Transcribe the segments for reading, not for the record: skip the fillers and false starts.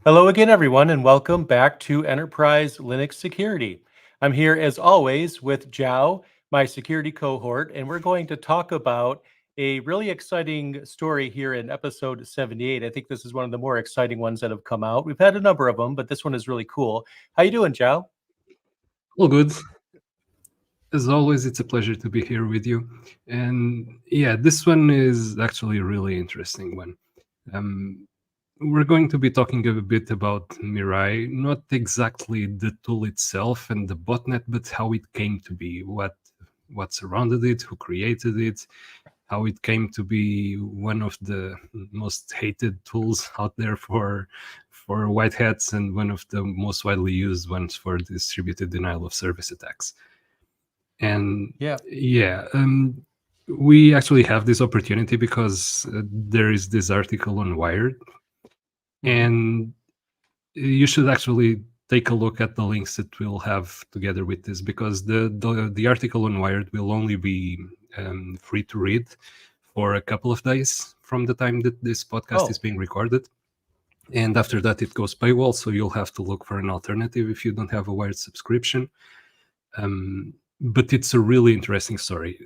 Hello again, everyone, and welcome back to Enterprise Linux Security. I'm here, as always, with Joao, my security cohort, and we're going to talk about a really exciting story here in episode 78. I think this is one of the more exciting ones that have come out. We've had a number of them, but this one is really cool. How you doing, Joao? All good. As always, it's a pleasure to be here with you. And yeah, this one is actually a really interesting one. Um, we're going to be talking a bit about Mirai, not exactly the tool itself and the botnet, but how it came to be, what surrounded it, who created it, how it came to be one of the most hated tools out there for white hats and one of the most widely used ones for distributed denial of service attacks. And yeah, we actually have this opportunity because there is this article on Wired, and you should actually take a look at the links that we'll have together with this, because the article on Wired will only be free to read for a couple of days from the time that this podcast is being recorded. And after that, it goes paywall, so you'll have to look for an alternative if you don't have a Wired subscription. But it's a really interesting story.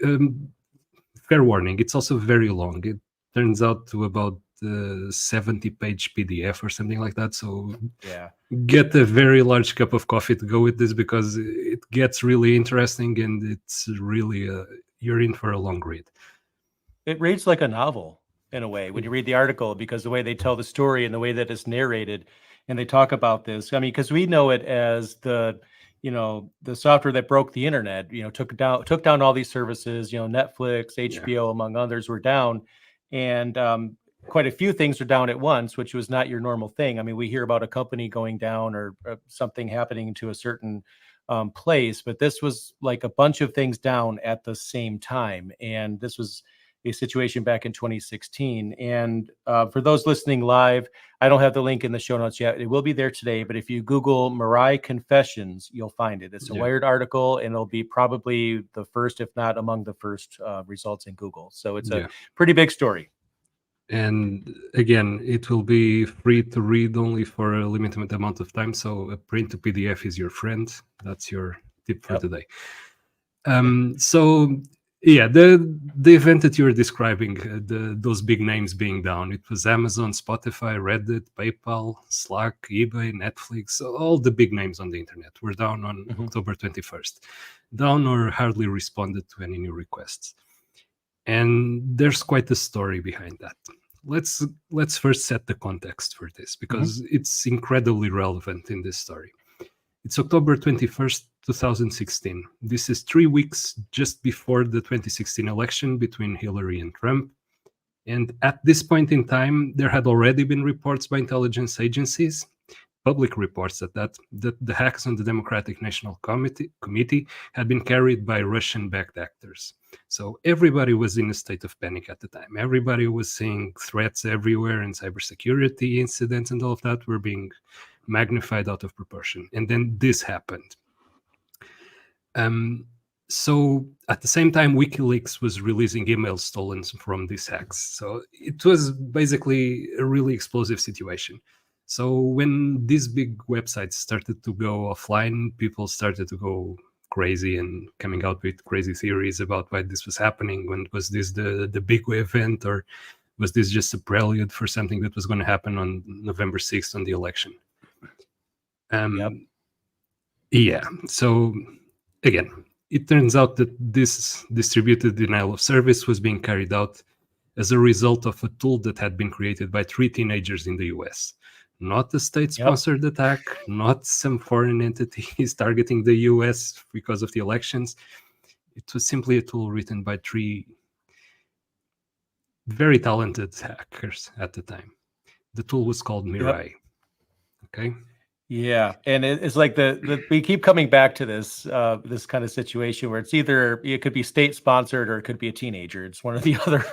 Fair warning, it's also very long. It turns out to about 70-page PDF or something like that. So get a very large cup of coffee to go with this, because it gets really interesting and it's really, you're in for a long read. It reads like a novel in a way when you read the article, because the way they tell the story and the way that it's narrated, and they talk about this. I mean, because we know it as the software that broke the internet, took down all these services, Netflix, HBO, among others, were down. And quite a few things are down at once, which was not your normal thing. I mean, we hear about a company going down or something happening to a certain place, but this was like a bunch of things down at the same time. And this was a situation back in 2016. And for those listening live, I don't have the link in the show notes yet. It will be there today, but if you Google Mirai Confessions, you'll find it. It's a Wired article, and it'll be probably the first, if not among the first results in Google. So it's a pretty big story. And again, it will be free to read only for a limited amount of time. So a print to PDF is your friend. That's your tip for today. So yeah, the event that you're describing, those big names being down, it was Amazon, Spotify, Reddit, PayPal, Slack, eBay, Netflix, all the big names on the internet were down on October 21st. Down or hardly responded to any new requests. And there's quite a story behind that. Let's first set the context for this, because it's incredibly relevant in this story. It's October 21st, 2016. This is 3 weeks just before the 2016 election between Hillary and Trump. And at this point in time, there had already been reports by intelligence agencies, public reports at that the hacks on the Democratic National Committee had been carried by Russian-backed actors. So everybody was in a state of panic at the time. Everybody was seeing threats everywhere, and cybersecurity incidents and all of that were being magnified out of proportion. And then this happened. So at the same time, WikiLeaks was releasing emails stolen from these hacks. So it was basically a really explosive situation. So when these big websites started to go offline, people started to go crazy and coming out with crazy theories about why this was happening. When was this the big event, or was this just a prelude for something that was going to happen on November 6th on the election? Yeah, so again, it turns out that this distributed denial of service was being carried out as a result of a tool that had been created by 3 teenagers in the US. Not a state-sponsored attack, not some foreign entities targeting the US because of the elections. It was simply a tool written by 3 very talented hackers at the time. The tool was called Mirai. Okay. Yeah, and it's like we keep coming back to this this kind of situation where it could be state sponsored or it could be a teenager. It's one or the other.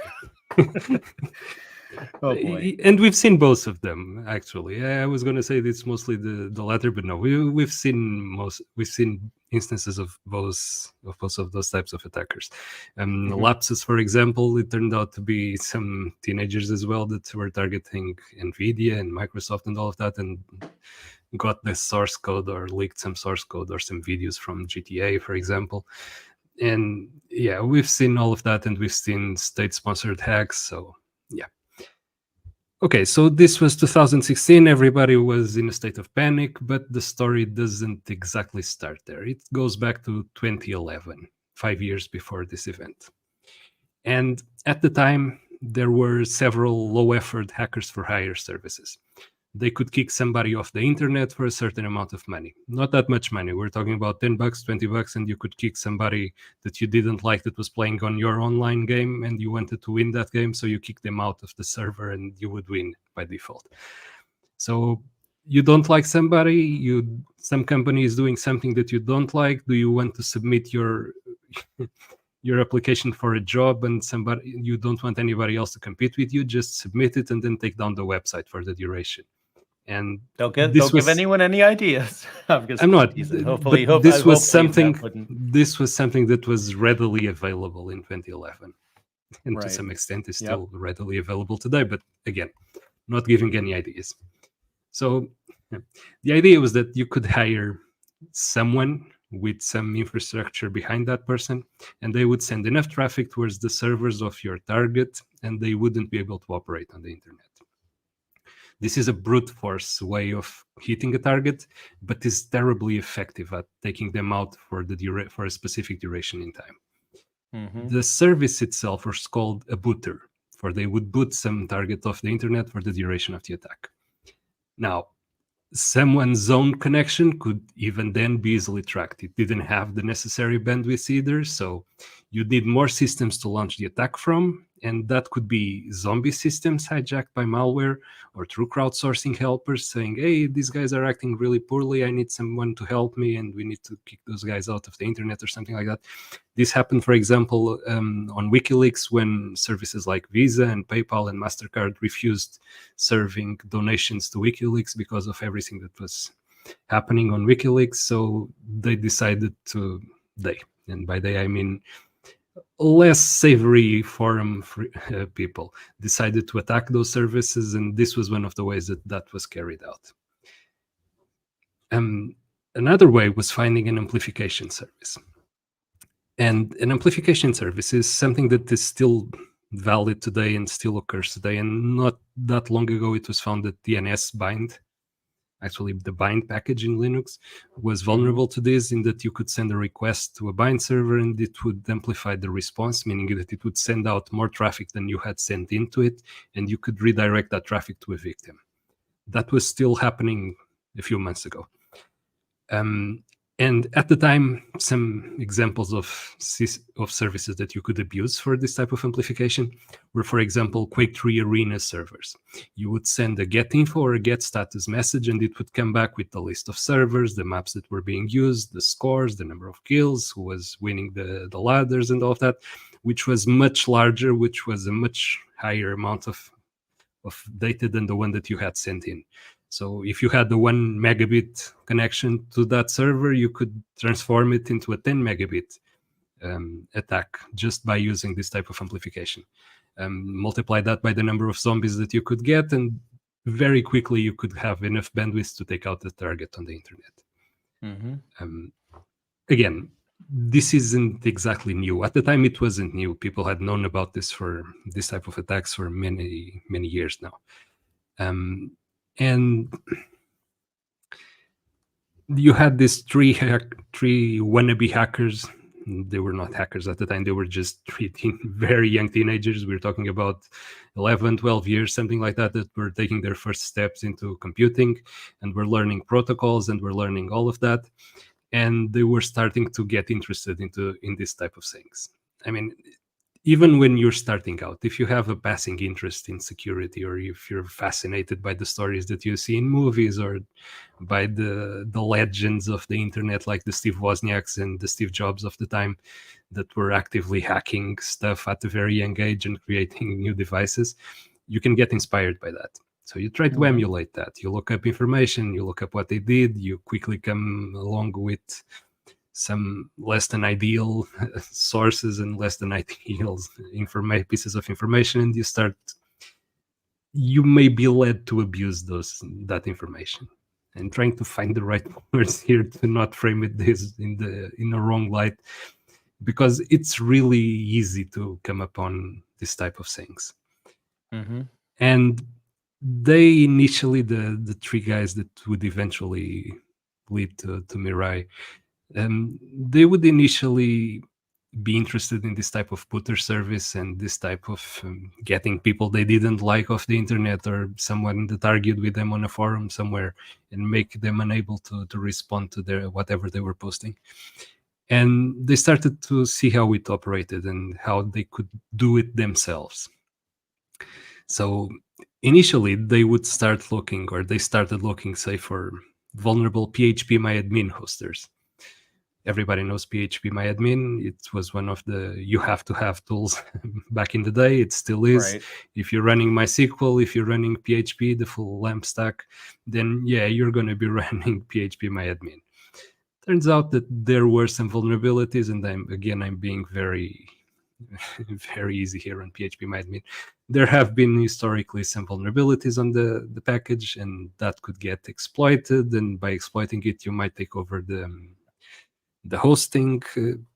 Oh boy. And we've seen both of them actually. I was going to say it's mostly the latter, but no, we've seen instances of both of those types of attackers. Mhm. Lapses, for example, it turned out to be some teenagers as well that were targeting Nvidia and Microsoft and all of that, and got the source code or leaked some source code or some videos from GTA, for example. And yeah, we've seen all of that, and we've seen state-sponsored hacks. So yeah. Okay, so this was 2016. Everybody was in a state of panic, but the story doesn't exactly start there. It goes back to 2011, 5 years before this event. And at the time, there were several low effort hackers for hire services. They could kick somebody off the internet for a certain amount of money. Not that much money. We're talking about $10, $20, and you could kick somebody that you didn't like that was playing on your online game and you wanted to win that game. So you kick them out of the server and you would win by default. So you don't like somebody, some company is doing something that you don't like. Do you want to submit your your application for a job and you don't want anybody else to compete with you? Just submit it and then take down the website for the duration. And Don't this give was anyone any ideas. I'm I'm just not, teasing. but this was Hopefully that wouldn't. this was something that was readily available in 2011, and to Right. some extent is Yep. still readily available today. But again, not giving any ideas. So the idea was that you could hire someone with some infrastructure behind that person, and they would send enough traffic towards the servers of your target, and they wouldn't be able to operate on the internet. This is a brute force way of hitting a target, but is terribly effective at taking them out for a specific duration in time. Mhm. The service itself was called a booter, for they would boot some target off the internet for the duration of the attack. Now, someone's own connection could even then be easily tracked. It didn't have the necessary bandwidth either, so you need more systems to launch the attack from, and that could be zombie systems hijacked by malware or through crowdsourcing helpers saying, hey, these guys are acting really poorly, I need someone to help me, and we need to kick those guys out of the internet or something like that. This happened, for example, on WikiLeaks when services like Visa and PayPal and MasterCard refused serving donations to WikiLeaks because of everything that was happening on WikiLeaks. So they decided and by they I mean less savory forum people, decided to attack those services, and this was one of the ways that was carried out. Another way was finding an amplification service. And an amplification service is something that is still valid today and still occurs today. And not that long ago, it was found that DNS bind, actually the bind package in Linux, was vulnerable to this, in that you could send a request to a bind server and it would amplify the response, meaning that it would send out more traffic than you had sent into it, and you could redirect that traffic to a victim. That was still happening a few months ago. And at the time, some examples of services that you could abuse for this type of amplification were, for example, Quake 3 Arena servers. You would send a get info or a get status message, and it would come back with the list of servers, the maps that were being used, the scores, the number of kills, who was winning the ladders, and all of that, which was much larger, which was a much higher amount of data than the one that you had sent in. So if you had the 1 megabit connection to that server, you could transform it into a 10 megabit attack just by using this type of amplification. Multiply that by the number of zombies that you could get, and very quickly you could have enough bandwidth to take out the target on the internet. Mm-hmm. Again, this isn't exactly new. At the time, it wasn't new. People had known about this type of attacks for many, many years now. And you had these three wannabe hackers. They were not hackers at the time. They were just very young teenagers. We're talking about 11, 12 years, something like that were taking their first steps into computing, and were learning protocols, and were learning all of that. And they were starting to get interested in this type of things. I mean, even when you're starting out, if you have a passing interest in security, or if you're fascinated by the stories that you see in movies, or by the legends of the internet, like the Steve Wozniaks and the Steve Jobs of the time, that were actively hacking stuff at a very young age and creating new devices, you can get inspired by that. So you try to emulate that. You look up information, you look up what they did, you quickly come along with some less than ideal sources and less than ideal pieces of information, and you may be led to abuse that information. And trying to find the right words here to not frame it in a wrong light, because it's really easy to come upon this type of things. And they initially, the three guys that would eventually lead to Mirai, they would initially be interested in this type of putter service and this type of getting people they didn't like off the internet, or someone that argued with them on a forum somewhere, and make them unable to respond to their whatever they were posting. And they started to see how it operated and how they could do it themselves. So initially they would start looking, or they started looking, say, for vulnerable PHPMyAdmin hosters. Everybody knows PHPMyAdmin. It was one of the you have to have tools back in the day. It still is. Right. If you're running MySQL, if you're running PHP, the full LAMP stack, then yeah, you're going to be running PHPMyAdmin. Turns out that there were some vulnerabilities, and I'm being very, very easy here on PHPMyAdmin. There have been historically some vulnerabilities on the package, and that could get exploited. And by exploiting it, you might take over the hosting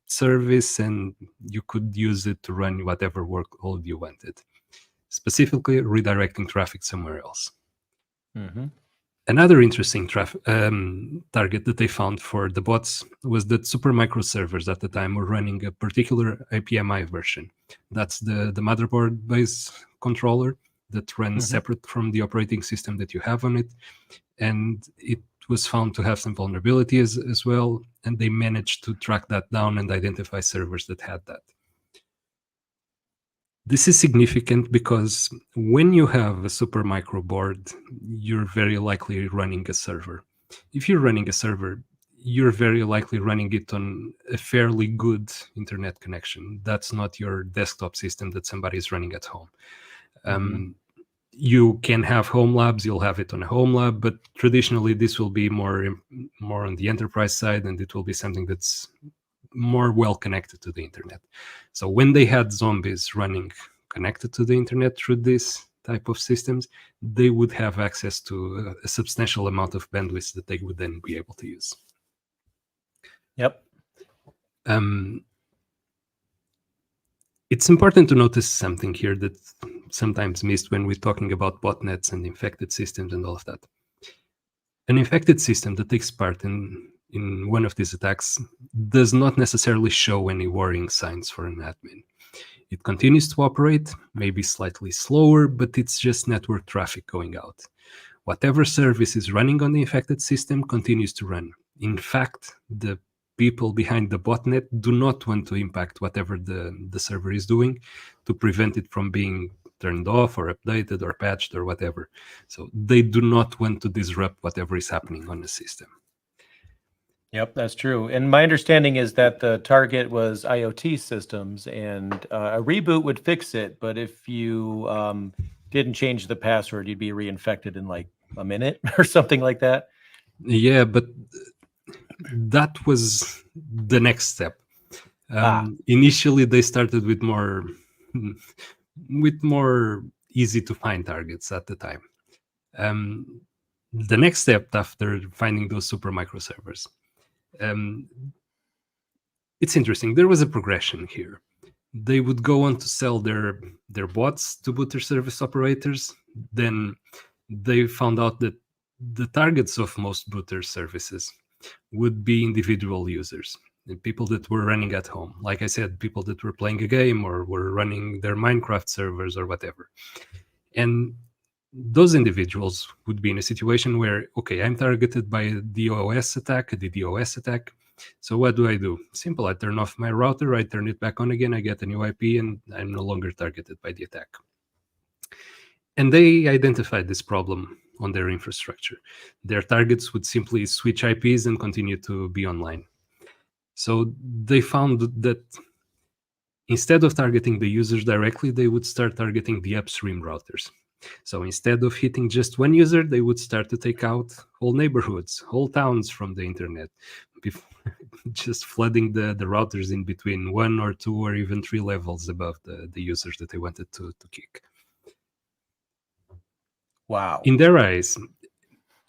service, and you could use it to run whatever workload you wanted, specifically redirecting traffic somewhere else. Another interesting target that they found for the bots was that Supermicro servers at the time were running a particular IPMI version. That's the motherboard base controller that runs separate from the operating system that you have on it. And it was found to have some vulnerabilities as well, and they managed to track that down and identify servers that had that. This is significant because when you have a Supermicro board, you're very likely running a server. If you're running a server, you're very likely running it on a fairly good internet connection. That's not your desktop system that somebody is running at home. You can have home labs, you'll have it on a home lab, but traditionally this will be more on the enterprise side, and it will be something that's more well connected to the internet. So when they had zombies running connected to the internet through this type of systems, they would have access to a substantial amount of bandwidth that they would then be able to use. Yep. It's important to notice something here that sometimes missed when we're talking about botnets and infected systems and all of that. An infected system that takes part in one of these attacks does not necessarily show any worrying signs for an admin. It continues to operate, maybe slightly slower, but it's just network traffic going out. Whatever service is running on the infected system continues to run. In fact, the people behind the botnet do not want to impact whatever the server is doing to prevent it from being turned off or updated or patched or whatever. So they do not want to disrupt whatever is happening on the system. Yep, that's true. And my understanding is that the target was IoT systems, and a reboot would fix it. But if you didn't change the password, you'd be reinfected in like a minute or something like that. Yeah, but that was the next step. Initially, they started with more easy to find targets at the time. The next step after finding those Supermicro servers, it's interesting. There was a progression here. They would go on to sell their bots to boot service operators. Then they found out that the targets of most booter services would be individual users, and people that were running at home. Like I said, people that were playing a game or were running their Minecraft servers or whatever. And those individuals would be in a situation where, okay, I'm targeted by a DOS attack, a DDoS attack. So what do? Simple, I turn off my router, I turn it back on again, I get a new IP, and I'm no longer targeted by the attack. And they identified this problem on their infrastructure. Their targets would simply switch IPs and continue to be online. So they found that instead of targeting the users directly, they would start targeting the upstream routers. So instead of hitting just one user, they would start to take out whole neighborhoods, whole towns from the internet, just flooding the routers in between 1 or 2 or even 3 levels above the users that they wanted to kick. Wow. In their eyes,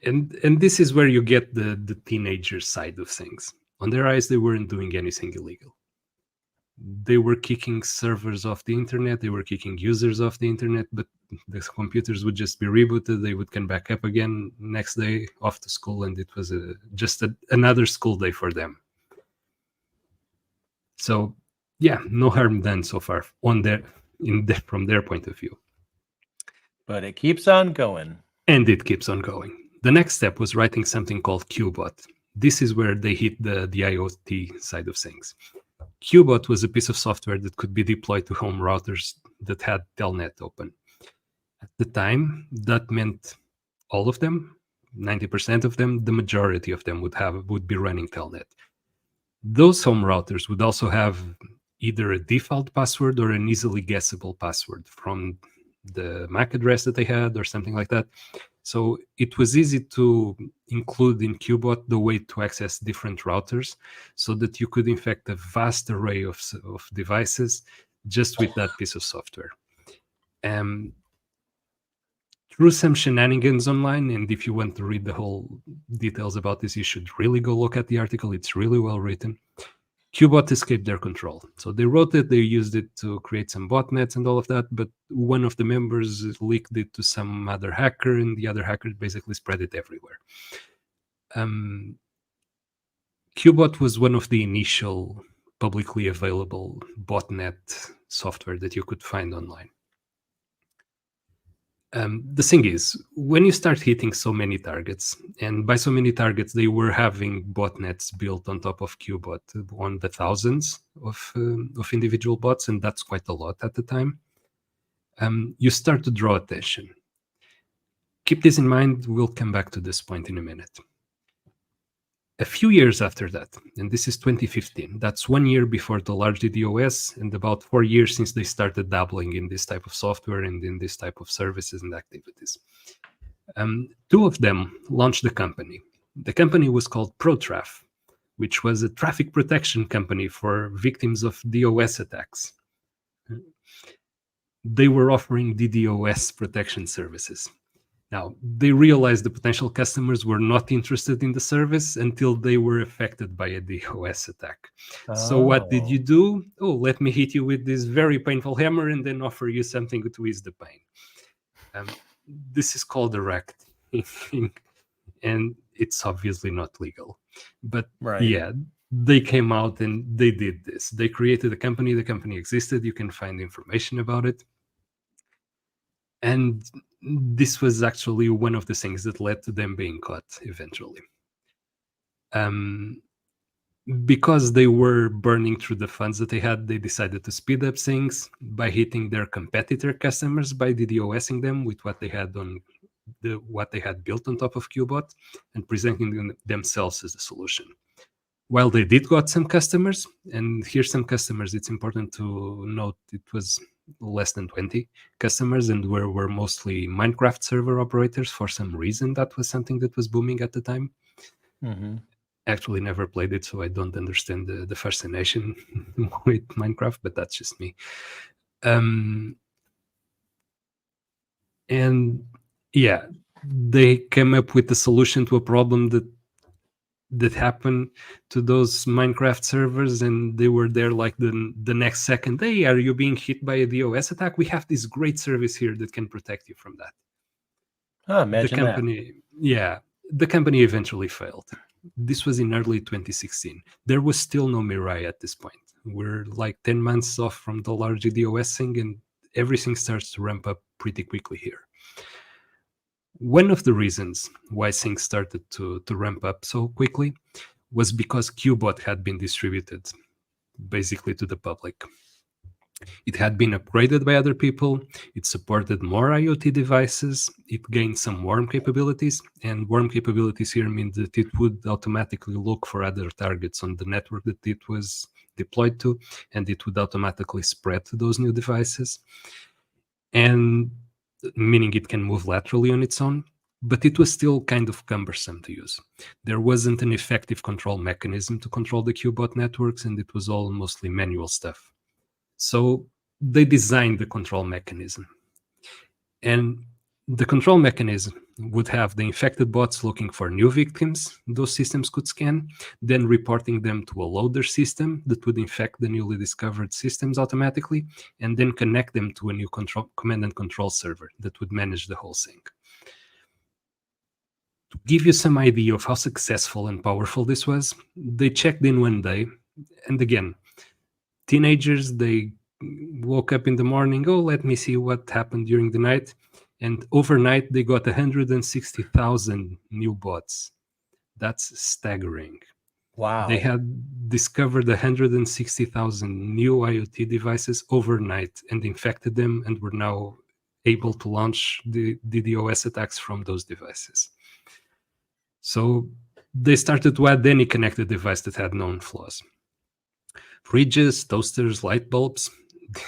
and this is where you get the teenager side of things. On their eyes, they weren't doing anything illegal. They were kicking servers off the internet, they were kicking users off the internet, but the computers would just be rebooted, they would come back up again next day off to school, and it was just another school day for them. So yeah, no harm done so far from their point of view. But it keeps on going. And it keeps on going. The next step was writing something called Qbot. This is where they hit the IoT side of things. Qbot was a piece of software that could be deployed to home routers that had Telnet open. At the time, that meant all of them, 90% of them, the majority of them would be running Telnet. Those home routers would also have either a default password or an easily guessable password from the MAC address that they had or something like that. So it was easy to include in Qbot the way to access different routers so that you could infect a vast array of devices just with that piece of software. Through some shenanigans online, and if you want to read the whole details about this, you should really go look at the article. It's really well written. Qbot escaped their control. So they wrote it, they used it to create some botnets and all of that, but one of the members leaked it to some other hacker, and the other hacker basically spread it everywhere. Qbot was one of the initial publicly available botnet software that you could find online. The thing is, when you start hitting so many targets, and by so many targets, they were having botnets built on top of Qbot on the thousands of individual bots, and that's quite a lot at the time. You start to draw attention. Keep this in mind. We'll come back to this point in a minute. A few years after that, and this is 2015, that's 1 year before the large DDoS and about 4 years since they started dabbling in this type of software and in this type of services and activities. Two of them launched the company. The company was called ProTraf, which was a traffic protection company for victims of DOS attacks. They were offering DDoS protection services. Now, they realized the potential customers were not interested in the service until they were affected by a DOS attack. So what did you do? Oh, let me hit you with this very painful hammer and then offer you something to ease the pain. This is called direct, and it's obviously not legal. But Right. yeah, they came out and they did this. They created a company. The company existed. You can find information about it. And this was actually one of the things that led to them being caught eventually. Because they were burning through the funds that they had, they decided to speed up things by hitting their competitor customers by DDoSing them with what they had built on top of Qbot and presenting themselves as the solution. While they did got some customers, and here's some customers, it's important to note it was less than 20 customers, and were mostly Minecraft server operators. For some reason, that was something that was booming at the time. Mm-hmm. Actually never played it, so I don't understand the fascination with Minecraft, but that's just me. And yeah, they came up with a solution to a problem that happened to those Minecraft servers, and they were there like the next second. Hey, are you being hit by a DOS attack? We have this great service here that can protect you from that. Imagine The company eventually failed. This was in early 2016. There was still no Mirai at this point. We're like 10 months off from the large DOS thing, and everything starts to ramp up pretty quickly here. One of the reasons why things started to ramp up so quickly was because Qbot had been distributed basically to the public. It had been upgraded by other people, it supported more IoT devices, it gained some worm capabilities, and worm capabilities here mean that it would automatically look for other targets on the network that it was deployed to, and it would automatically spread to those new devices. And meaning it can move laterally on its own, but it was still kind of cumbersome to use. There wasn't an effective control mechanism to control the Qbot networks, and it was all mostly manual stuff. So they designed the control mechanism. And the control mechanism would have the infected bots looking for new victims those systems could scan, then reporting them to a loader system that would infect the newly discovered systems automatically, and then connect them to a new command and control server that would manage the whole sync. To give you some idea of how successful and powerful this was, they checked in one day, and again, teenagers, they woke up in the morning, oh, let me see what happened during the night. And overnight, they got 160,000 new bots. That's staggering. Wow. They had discovered 160,000 new IoT devices overnight and infected them, and were now able to launch the DDoS attacks from those devices. So they started to add any connected device that had known flaws. Fridges, toasters, light bulbs,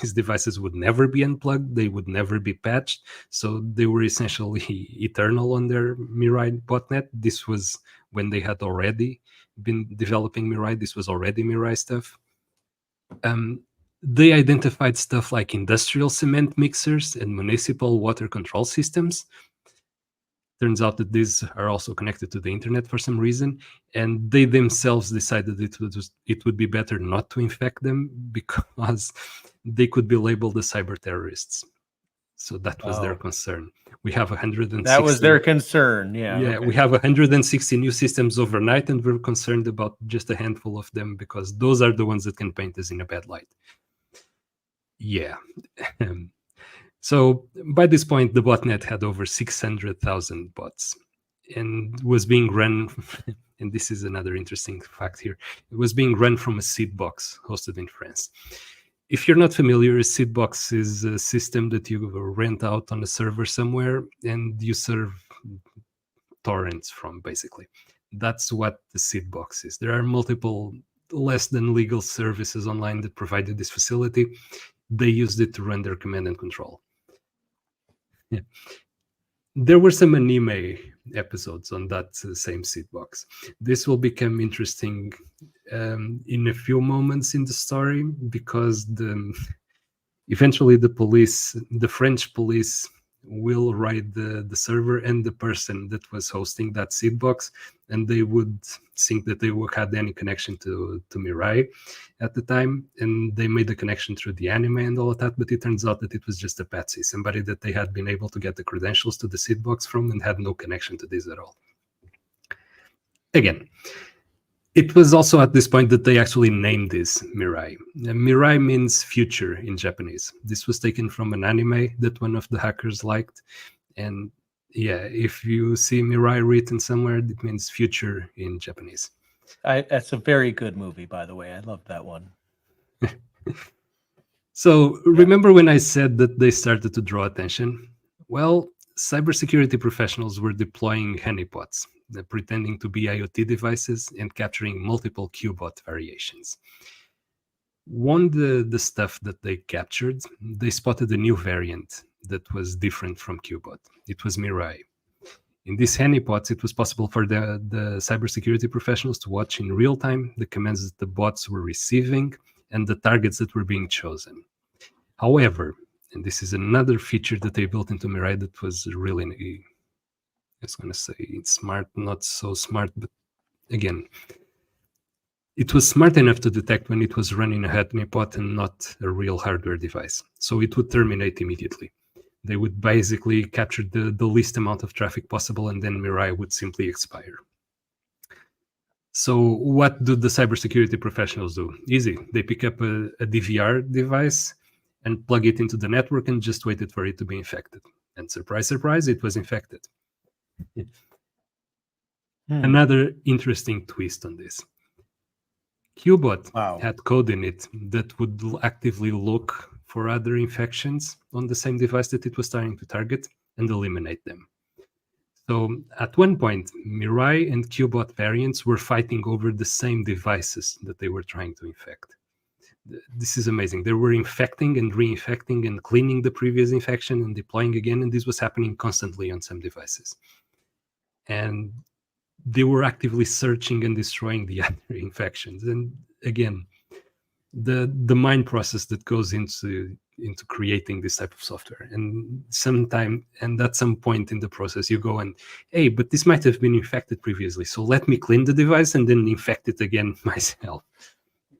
these devices would never be unplugged, they would never be patched, so they were essentially eternal on their Mirai botnet. This was when they had already been developing Mirai, this was already Mirai stuff. They identified stuff like industrial cement mixers and municipal water control systems. Turns out that these are also connected to the internet for some reason, and they themselves decided it would be better not to infect them because they could be labeled as cyber terrorists. So that was their concern. We have 160. That was their concern. Yeah, Okay. we have 160 new systems overnight, and we're concerned about just a handful of them because those are the ones that can paint us in a bad light. Yeah. So by this point, the botnet had over 600,000 bots and was being run, and this is another interesting fact here, it was being run from a seed box hosted in France. If you're not familiar, a seed box is a system that you rent out on a server somewhere and you serve torrents from, basically. That's what the seed box is. There are multiple less than legal services online that provided this facility. They used it to run their command and control. Yeah. There were some anime episodes on that same seed box. This will become interesting in a few moments in the story because eventually the French police will raid the server and the person that was hosting that seed box, and they would think that they had any connection to Mirai at the time, and they made the connection through the anime and all of that, but it turns out that it was just a patsy, somebody that they had been able to get the credentials to the seed box from and had no connection to this at all. Again, it was also at this point that they actually named this Mirai. Mirai means future in Japanese. This was taken from an anime that one of the hackers liked. And yeah, if you see Mirai written somewhere, it means future in Japanese. That's a very good movie, by the way. I love that one. So remember when I said that they started to draw attention? Well, cybersecurity professionals were deploying honeypots, pretending to be IoT devices and capturing multiple Qbot variations. On the stuff that they captured, they spotted a new variant that was different from Qbot. It was Mirai. In these honeypots, it was possible for the cybersecurity professionals to watch in real time the commands that the bots were receiving and the targets that were being chosen. However, and this is another feature that they built into Mirai that was really, I was going to say it's smart, not so smart, but again, it was smart enough to detect when it was running a honeypot and not a real hardware device. So it would terminate immediately. They would basically capture the least amount of traffic possible, and then Mirai would simply expire. So what do the cybersecurity professionals do? Easy. They pick up a DVR device and plug it into the network and just waited for it to be infected. And surprise, surprise, it was infected. Another interesting twist on this. Qbot had code in it that would actively look for other infections on the same device that it was trying to target and eliminate them. So at one point, Mirai and Qbot variants were fighting over the same devices that they were trying to infect. This is amazing. They were infecting and reinfecting and cleaning the previous infection and deploying again, and this was happening constantly on some devices. And they were actively searching and destroying the other infections. And again, the mind process that goes into creating this type of software, and at some point in the process you go and, hey, but this might have been infected previously, so let me clean the device and then infect it again myself.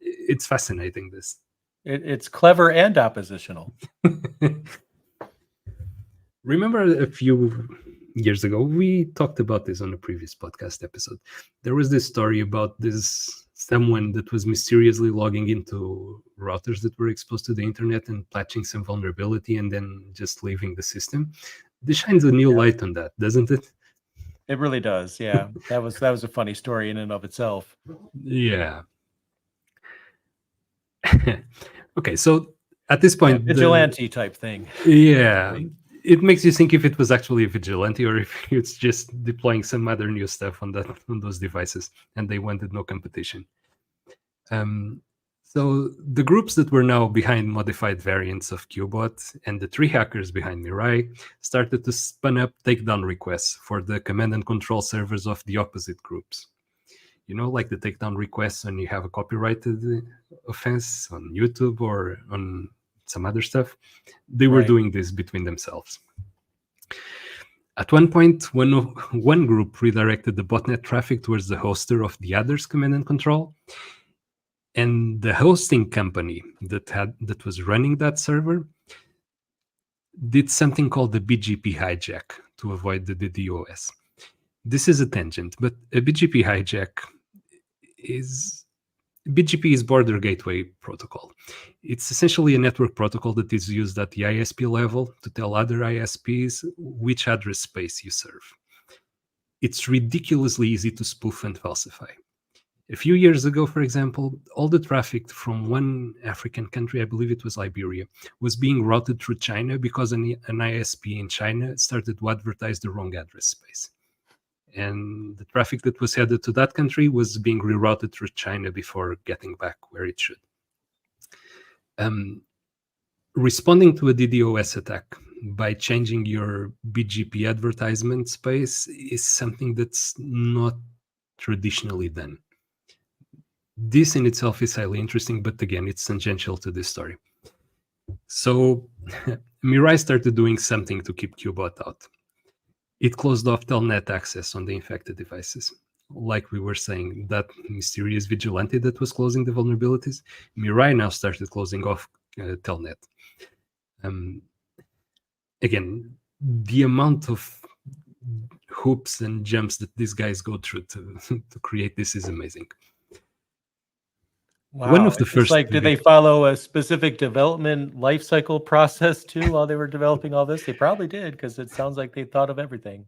It's fascinating, this. It's clever and oppositional. Remember a few years ago, we talked about this on a previous podcast episode. There was this story about this someone that was mysteriously logging into routers that were exposed to the internet and patching some vulnerability and then just leaving the system. This shines a new light on that, doesn't it? It really does. Yeah. That was a funny story in and of itself. Yeah. Okay, so at this point, vigilante type thing. Yeah. It makes you think if it was actually a vigilante or if it's just deploying some other new stuff on those devices and they wanted no competition. So the groups that were now behind modified variants of Qbot and the three hackers behind Mirai started to spin up takedown requests for the command and control servers of the opposite groups. You know, like the takedown requests when you have a copyrighted offense on YouTube or on some other stuff. They were doing this between themselves. At one point, one group redirected the botnet traffic towards the hoster of the other's command and control. And the hosting company that was running that server did something called the BGP hijack to avoid the DDoS. This is a tangent, but a BGP hijack is Border Gateway Protocol. It's essentially a network protocol that is used at the ISP level to tell other ISPs which address space you serve. It's ridiculously easy to spoof and falsify. A few years ago, for example, all the traffic from one African country, I believe it was Liberia, was being routed through China because an ISP in China started to advertise the wrong address space. And the traffic that was headed to that country was being rerouted through China before getting back where it should. Responding to a DDoS attack by changing your BGP advertisement space is something that's not traditionally done. This in itself is highly interesting, but again, it's tangential to this story. So Mirai started doing something to keep Qbot out. It closed off telnet access on the infected devices. Like we were saying, that mysterious vigilante that was closing the vulnerabilities, Mirai now started closing off telnet. Again, the amount of hoops and jumps that these guys go through to create this is amazing. Wow. One of the first, did they follow a specific development life cycle process too while they were developing all this? They probably did, because it sounds like they thought of everything.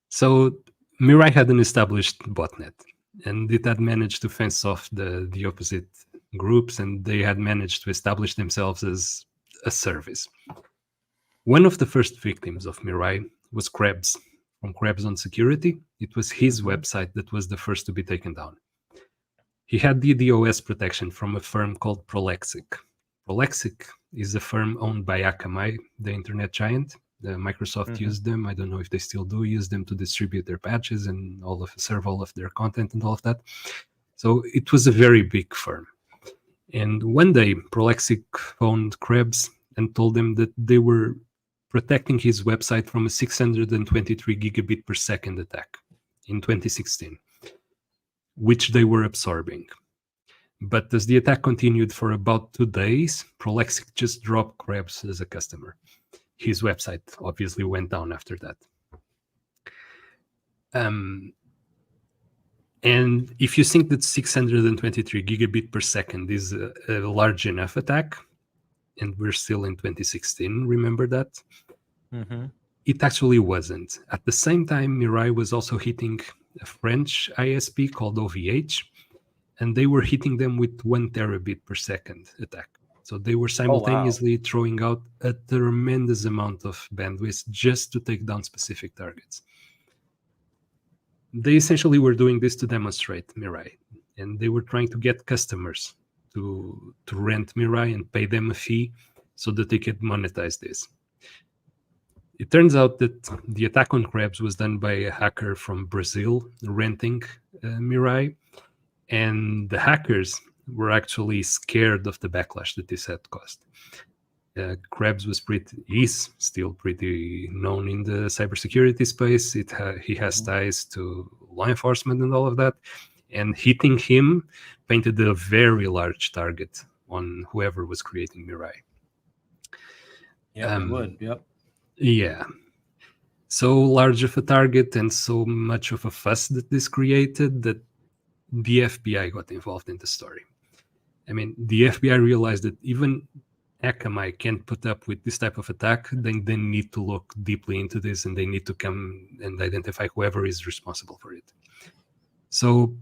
So Mirai had an established botnet, and it had managed to fence off the opposite groups, and they had managed to establish themselves as a service. One of the first victims of Mirai was Krebs, from Krebs on Security. It was his website that was the first to be taken down. He had DDoS protection from a firm called Prolexic. Prolexic is a firm owned by Akamai, the internet giant. Microsoft used them. I don't know if they still do use them to distribute their patches and serve all of their content and all of that. So it was a very big firm. And one day, Prolexic phoned Krebs and told them that they were protecting his website from a 623 gigabit per second attack in 2016. Which they were absorbing. But as the attack continued for about 2 days, Prolexic just dropped Krebs as a customer. His website obviously went down after that. And if you think that 623 gigabit per second is a large enough attack, and we're still in 2016, remember that? It actually wasn't. At the same time, Mirai was also hitting a French ISP called OVH, and they were hitting them with 1 terabit per second attack. So they were simultaneously throwing out a tremendous amount of bandwidth just to take down specific targets. They essentially were doing this to demonstrate Mirai, and they were trying to get customers to rent Mirai and pay them a fee so that they could monetize this. It turns out that the attack on Krebs was done by a hacker from Brazil renting Mirai, and the hackers were actually scared of the backlash that this had caused. Krebs is still pretty known in the cybersecurity space. He has ties to law enforcement and all of that, and hitting him painted a very large target on whoever was creating Mirai. Yeah, it would. Yep. Yeah. So large of a target and so much of a fuss that this created that the FBI got involved in the story. I mean, the FBI realized that even Akamai can't put up with this type of attack, then they need to look deeply into this and they need to come and identify whoever is responsible for it. So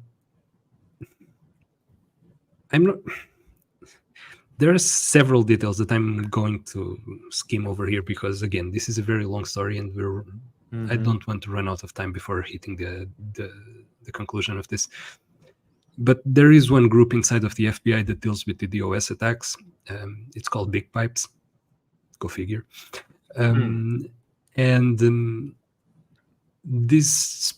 there are several details that I'm going to skim over here because, again, this is a very long story and I don't want to run out of time before hitting the conclusion of this. But there is one group inside of the FBI that deals with the DOS attacks. It's called Big Pipes. Go figure. And this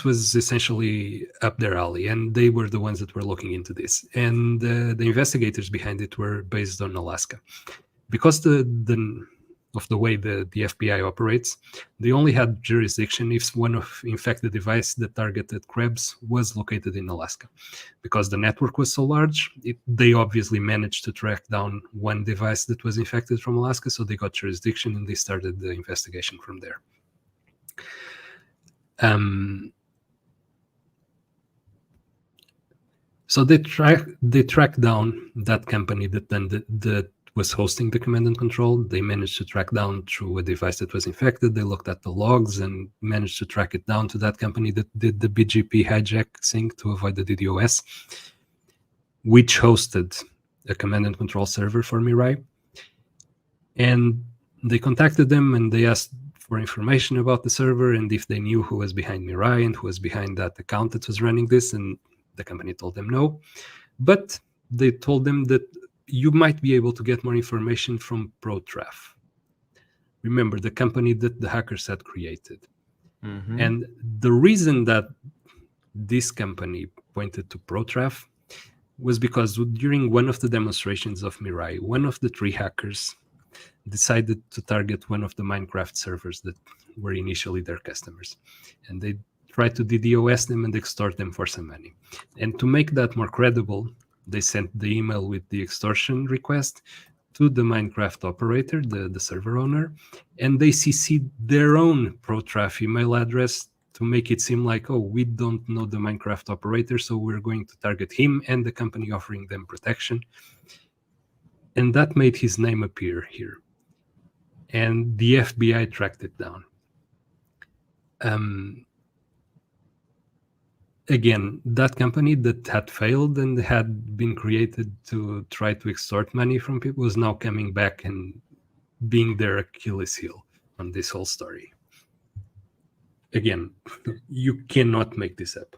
was essentially up their alley, and they were the ones that were looking into this. And the investigators behind it were based on Alaska. Because of the way the FBI operates, they only had jurisdiction if in fact the device that targeted Krebs was located in Alaska. Because the network was so large, they obviously managed to track down one device that was infected from Alaska, so they got jurisdiction and they started the investigation from there. So they tracked down that company that was hosting the command and control. They managed to track down through a device that was infected. They looked at the logs and managed to track it down to that company that did the BGP hijack thing to avoid the DDoS, which hosted a command and control server for Mirai. And they contacted them and they asked for information about the server and if they knew who was behind Mirai and who was behind that account that was running this. And the company told them no. But they told them that you might be able to get more information from ProTraf. Remember, the company that the hackers had created. And the reason that this company pointed to ProTraf was because during one of the demonstrations of Mirai, one of the 3 hackers decided to target one of the Minecraft servers that were initially their customers. And they tried to DDoS them and extort them for some money. And to make that more credible, they sent the email with the extortion request to the Minecraft operator, the server owner, and they CC'd their own ProTraf email address to make it seem like, oh, we don't know the Minecraft operator, so we're going to target him and the company offering them protection. And that made his name appear here. And the FBI tracked it down. Again, that company that had failed and had been created to try to extort money from people was now coming back and being their Achilles heel on this whole story. Again, you cannot make this up.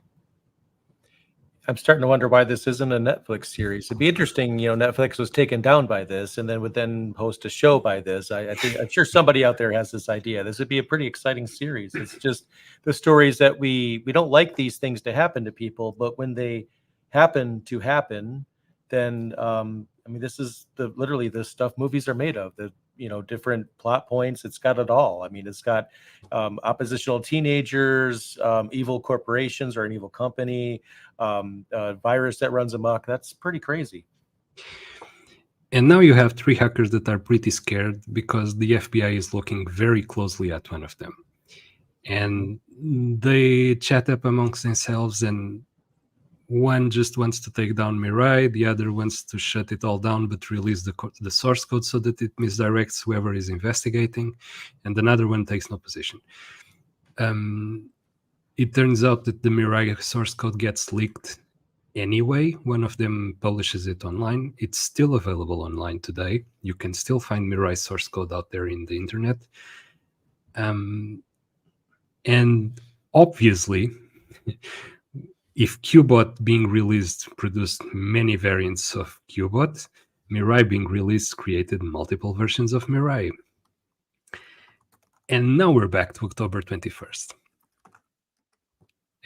I'm starting to wonder why this isn't a Netflix series. It'd be interesting, Netflix was taken down by this and then would then host a show by this. I'm sure somebody out there has this idea. This would be a pretty exciting series. It's just the stories that we don't like these things to happen to people, but when they happen to happen, then this is literally the stuff movies are made of. The different plot points. It's got it all. It's got oppositional teenagers, evil corporations or an evil company, a virus that runs amok. That's pretty crazy. And now you have 3 hackers that are pretty scared because the FBI is looking very closely at one of them. And they chat up amongst themselves, and one just wants to take down Mirai, the other wants to shut it all down but release the source code so that it misdirects whoever is investigating, and another one takes no position. It turns out that the Mirai source code gets leaked anyway. One of them publishes it online. It's still available online today. You can still find Mirai source code out there in the internet. And obviously, If Qbot being released produced many variants of Qbot, Mirai being released created multiple versions of Mirai. And now we're back to October 21st.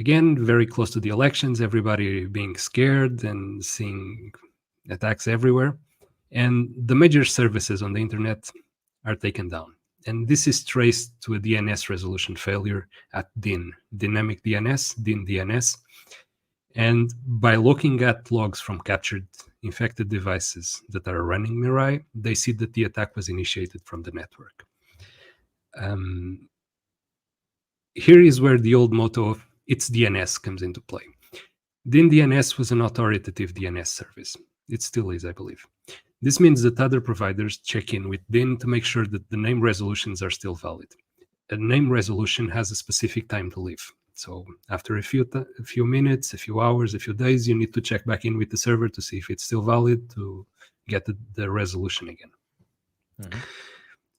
Again, very close to the elections, everybody being scared and seeing attacks everywhere. And the major services on the internet are taken down. And this is traced to a DNS resolution failure at DIN, Dynamic DNS, DIN DNS. And by looking at logs from captured infected devices that are running Mirai, they see that the attack was initiated from the network. Here is where the old motto of it's DNS comes into play. DIN DNS was an authoritative DNS service. It still is, I believe. This means that other providers check in with DIN to make sure that the name resolutions are still valid. A name resolution has a specific time to live. So after a few minutes, a few hours, a few days, you need to check back in with the server to see if it's still valid to get the resolution again. Mm-hmm.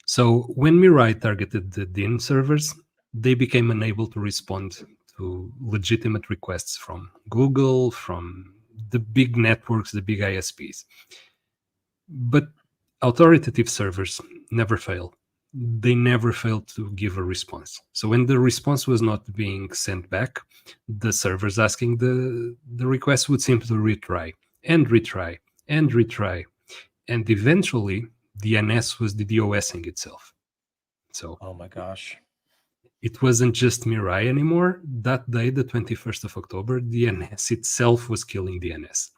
So when Mirai targeted the DIN servers, they became unable to respond to legitimate requests from Google, from the big networks, the big ISPs. But authoritative servers never fail. They never fail to give a response. So when the response was not being sent back, the servers asking the request would simply retry and retry and retry. And eventually, DNS was DDoSing itself. So, oh my gosh. It wasn't just Mirai anymore. That day, the 21st of October, DNS itself was killing DNS.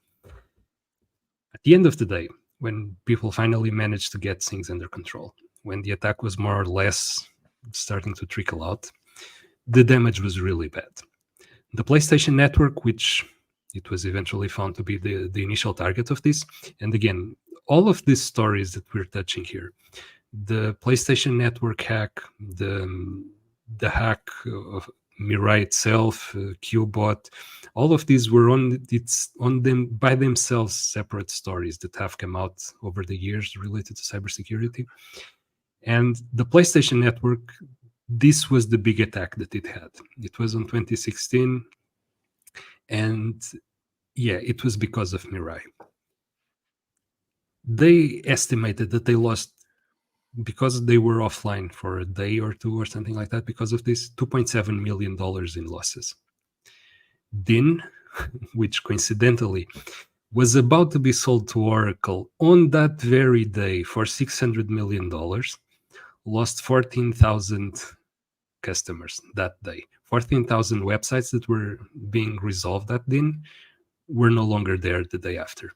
At the end of the day, when people finally managed to get things under control, when the attack was more or less starting to trickle out, the damage was really bad. The PlayStation Network, which it was eventually found to be the initial target of this, and again, all of these stories that we're touching here, the PlayStation Network hack, the hack of Mirai itself, Qbot, all of these were on them by themselves separate stories that have come out over the years related to cybersecurity. And the PlayStation Network, this was the big attack that it had. It was on 2016, and yeah, it was because of Mirai. They estimated that they lost, because they were offline for a day or two or something like that, because of this, $2.7 million in losses. DIN, which coincidentally was about to be sold to Oracle on that very day for $600 million, lost 14,000 customers that day. 14,000 websites that were being resolved at DIN were no longer there the day after.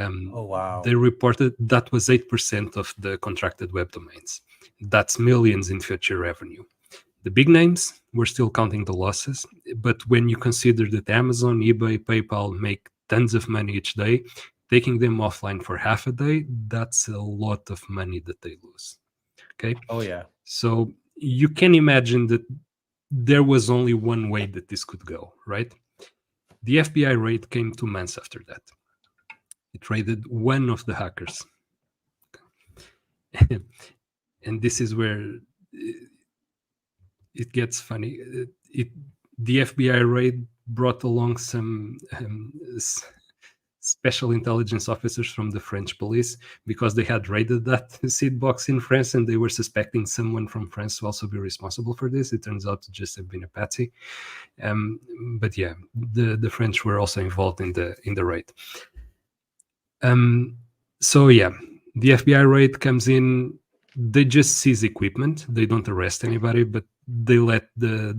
Oh, wow. They reported that was 8% of the contracted web domains. That's millions in future revenue. The big names were still counting the losses, but when you consider that Amazon, eBay, PayPal make tons of money each day, taking them offline for half a day, that's a lot of money that they lose. Okay? Oh, yeah. So you can imagine that there was only one way that this could go, right? The FBI raid came 2 months after that. It raided one of the hackers. And this is where it gets funny. The FBI raid brought along some special intelligence officers from the French police, because they had raided that seed box in France and they were suspecting someone from France to also be responsible for this. It turns out to just have been a patsy. But yeah, the French were also involved in the raid. So yeah, the FBI raid comes in. They just seize equipment. They don't arrest anybody, but they let the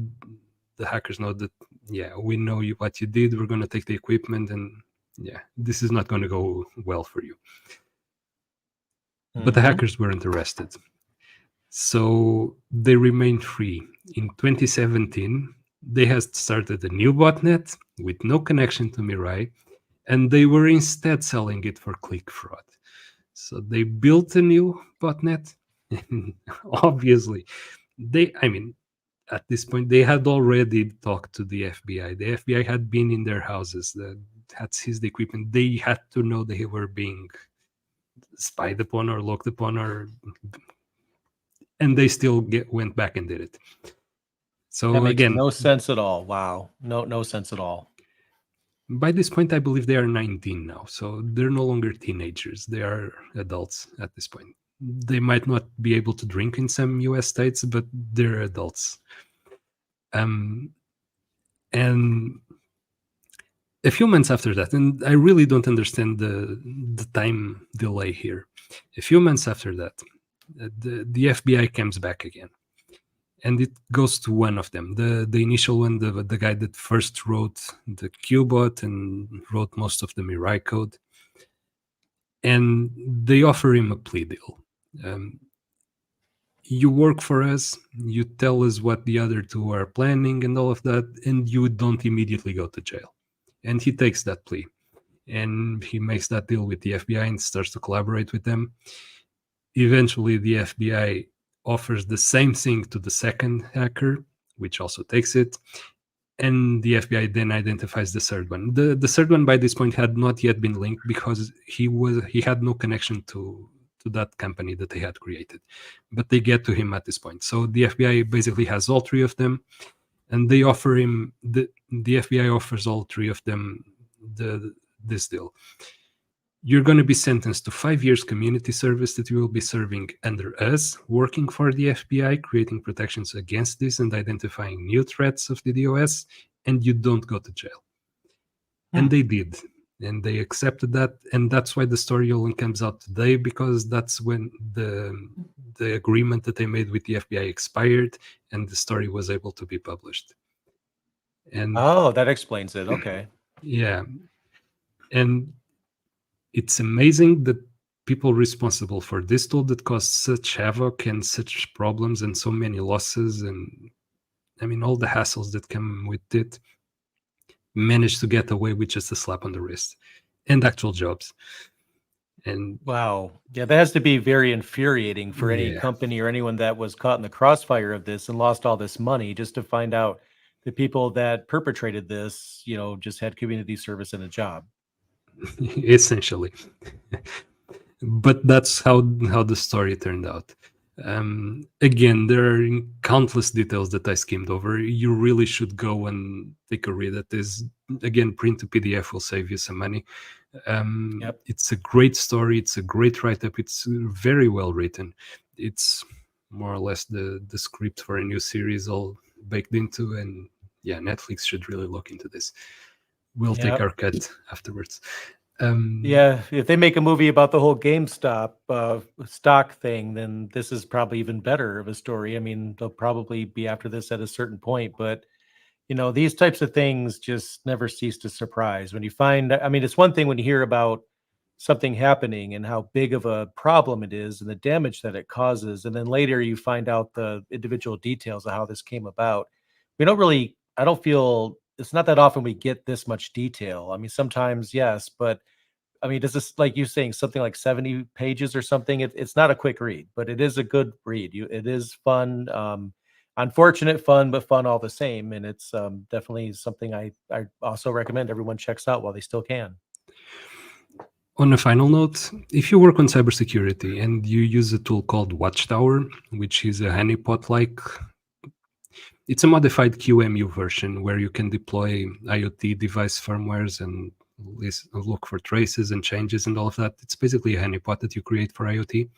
hackers know that, yeah, we know what you did. We're going to take the equipment, and yeah, this is not going to go well for you. But the hackers weren't arrested. So they remained free. In 2017, they had started a new botnet with no connection to Mirai, and they were instead selling it for click fraud. So they built a new botnet. Obviously, at this point, they had already talked to the FBI. The FBI had been in their houses, had seized the equipment. They had to know they were being spied upon or looked upon, and they still went back and did it. So that makes again, no sense at all. Wow, no sense at all. By this point, I believe they are 19 now, so they're no longer teenagers. They are adults at this point. They might not be able to drink in some US states, but they're adults. And a few months after that, and I really don't understand the time delay here. A few months after that, the FBI comes back again, and it goes to one of them, the initial one, the guy that first wrote the Qbot and wrote most of the Mirai code, and they offer him a plea deal. You work for us, you tell us what the other two are planning and all of that, and you don't immediately go to jail. And he takes that plea, and he makes that deal with the FBI and starts to collaborate with them. Eventually, the FBI offers the same thing to the second hacker, which also takes it. And the FBI then identifies the third one. The third one by this point had not yet been linked because he had no connection to that company that they had created. But they get to him at this point. So the FBI basically has all three of them, and they offer him the FBI offers all three of them this deal. You're going to be sentenced to 5 years community service that you will be serving under us, working for the FBI, creating protections against this and identifying new threats of the DOS, and you don't go to jail. And they did. And they accepted that. And that's why the story only comes out today, because that's when the agreement that they made with the FBI expired and the story was able to be published. And Oh, that explains it. Okay. yeah. And it's amazing that people responsible for this tool that caused such havoc and such problems and so many losses, and I mean all the hassles that come with it, managed to get away with just a slap on the wrist and actual jobs. And Wow. Yeah, that has to be very infuriating for any yeah, company or anyone that was caught in the crossfire of this and lost all this money, just to find out the people that perpetrated this, just had community service and a job. essentially. But that's how the story turned out. Again, there are countless details that I skimmed over. You really should go and take a read at this. Again, print to PDF will save you some money. Yep. It's a great story. It's a great write-up. It's very well written. It's more or less the script for a new series all baked into. And yeah, Netflix should really look into this. We'll take Yep. our cut afterwards. Yeah, if they make a movie about the whole GameStop stock thing, then this is probably even better of a story. I mean, they'll probably be after this at a certain point, but these types of things just never cease to surprise. When you find, I mean, it's one thing when you hear about something happening and how big of a problem it is and the damage that it causes, and then later you find out the individual details of how this came about. We don't really, I don't feel it's not that often we get this much detail. I mean, sometimes yes, but I mean, does this, like you saying, something like 70 pages or something? It's not a quick read, but it is a good read. It is fun, unfortunate fun, but fun all the same. And it's definitely something I also recommend everyone checks out while they still can. On a final note, if you work on cybersecurity and you use a tool called Watchtower, which is a honeypot-like, it's a modified QEMU version where you can deploy IoT device firmwares and look for traces and changes and all of that. It's basically a honeypot that you create for IoT.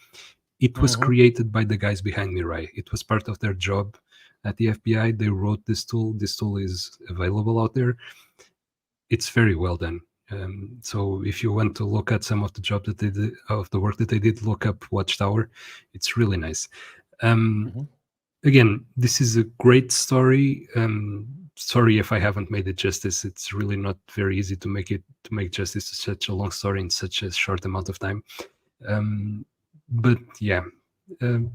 It was created by the guys behind Mirai. It was part of their job at the FBI. They wrote this tool. This tool is available out there. It's very well done. So if you want to look at some of the job that they did, of the work that they did, look up Watchtower. It's really nice. Again, this is a great story. Sorry if I haven't made it justice. It's really not very easy to make justice to such a long story in such a short amount of time. But yeah,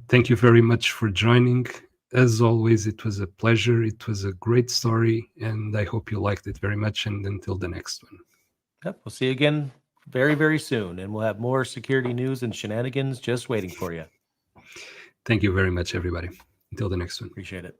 thank you very much for joining. As always, it was a pleasure. It was a great story, and I hope you liked it very much. And until the next one. Yep, we'll see you again very, very soon, and we'll have more security news and shenanigans just waiting for you. Thank you very much, everybody. Until the next one. Appreciate it.